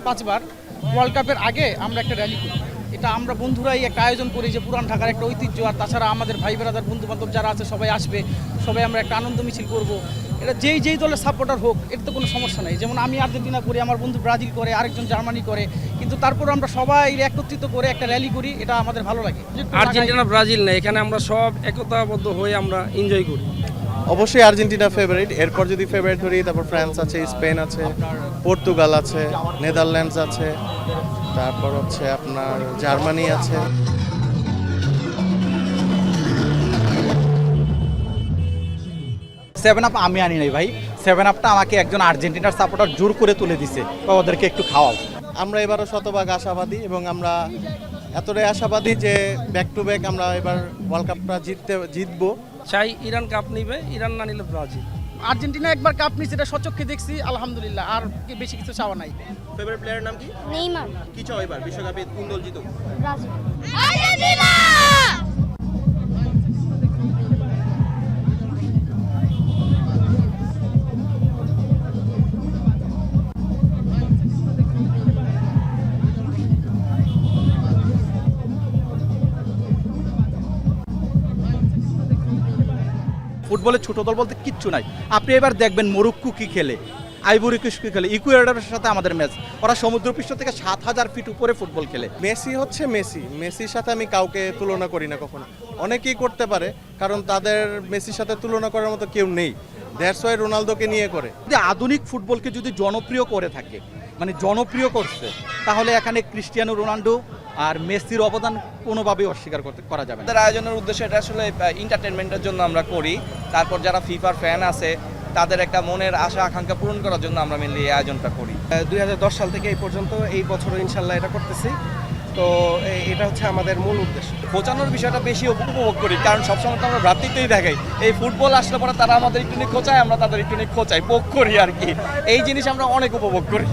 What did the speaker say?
4-5 বার world কাপের আগে আমরা একটা র্যালি করি। এটা আমরা বন্ধুরাই একটা আয়োজন করি, যে পুরান ঢাকার একটা ঐতিহ্য। আর তাছাড়া আমাদের ভাই ব্রাদার বন্ধু বান্ধব যারা আছে সবাই আসবে, সবাই আমরা একটা আনন্দ মিছিল করব। এটা যেই দলের সাপোর্টার হোক, এটা তো কোনো সমস্যা নেই। যেমন আমি আর্জেন্টিনা করি, আমার বন্ধু ব্রাজিল করে, আরেকজন জার্মানি করে, কিন্তু তারপর আমরা সবাই একত্রিত করে একটা র্যালি করি, এটা আমাদের ভালো লাগে। আর্জেন্টিনা ব্রাজিল না, এখানে আমরা সব একতাবদ্ধ হয়ে আমরা এনজয় করি। অবশ্যই আর্জেন্টিনা ফেভারিট, এরপর যদি ফেভারিট ধরি তারপর ফ্রান্স আছে, স্পেন আছে, পর্তুগাল আছে, নেদারল্যান্ডস আছে, তারপর হচ্ছে আপনার জার্মানি আছে। সেভেন আপ আমি আনি নাই ভাই, সেভেন আপটা আমাকে একজন আর্জেন্টিনার সাপোর্টার জোর করে তুলে দিছে, তো ওদেরকে একটু খাওয়াও। আমরা এবারও শতভাগ আশাবাদী এবং আমরা এতটাই আশাবাদী যে ব্যাক টু ব্যাক আমরা এবার ওয়ার্ল্ড কাপটা জিতবো। চাই ইরান কাপ নিবে, ইরান না নিলে ব্রাজিল। আর্জেন্টিনা একবার কাপ নিচ্ছে, এটা সচক্ষে দেখছি, আলহামদুলিল্লাহ। আর বেশি কিছু চাওয়া নাই। ফেভারিট প্লেয়ারের নাম কি? নেইমার। কি চাও এবার বিশ্বকাপে কোন দল জিতুক? ব্রাজিল। আর্জেন্টিনা। ফুটবলের ছোট দল বলতে কিচ্ছু নাই। আপনি এবার দেখবেন মরক্কো কি খেলে, আইভরি কোস্ট কি খেলে, ইকুয়েডরের সাথে আমাদের ম্যাচ, ওরা সমুদ্রপৃষ্ঠ থেকে 7,000 ফিট উপরে ফুটবল খেলে। মেসি হচ্ছে মেসি, মেসির সাথে আমি কাউকে তুলনা করি না কখনো। অনেকেই করতে পারে, কারণ তাদের মেসির সাথে তুলনা করার মতো কেউ নেই। দ্যাটস ওয়াই রোনালদোকে নিয়ে করে। যদি আধুনিক ফুটবলকে যদি জনপ্রিয় করে থাকে, মানে জনপ্রিয় করছে, তাহলে এখানে ক্রিস্টিয়ানো রোনাল্ডো আর মেসির অবদান কোনোভাবেই অস্বীকার করা যাবে না। আমাদের আয়োজনের উদ্দেশ্য এটা আসলে এন্টারটেনমেন্টের জন্য আমরা করি। তারপর যারা ফিফার ফ্যান আছে তাদের একটা মনের আশা আকাঙ্ক্ষা পূরণ করার জন্য আমরা মেনলি এই আয়োজনটা করি। 2010 সাল থেকে এই পর্যন্ত, এই বছরও ইনশাল্লাহ এটা করতেছি। তো এটা হচ্ছে আমাদের মূল উদ্দেশ্য। খোঁচানোর বিষয়টা বেশি উপভোগ করি, কারণ সবসময় তো আমরা ভ্রাতৃত্বই দেখাই। এই ফুটবল আসলে পরে তারা আমাদের একটু খোঁচায়, আমরা তাদের একটু খোঁচাই, পোক করি আর কি। এই জিনিস আমরা অনেক উপভোগ করি।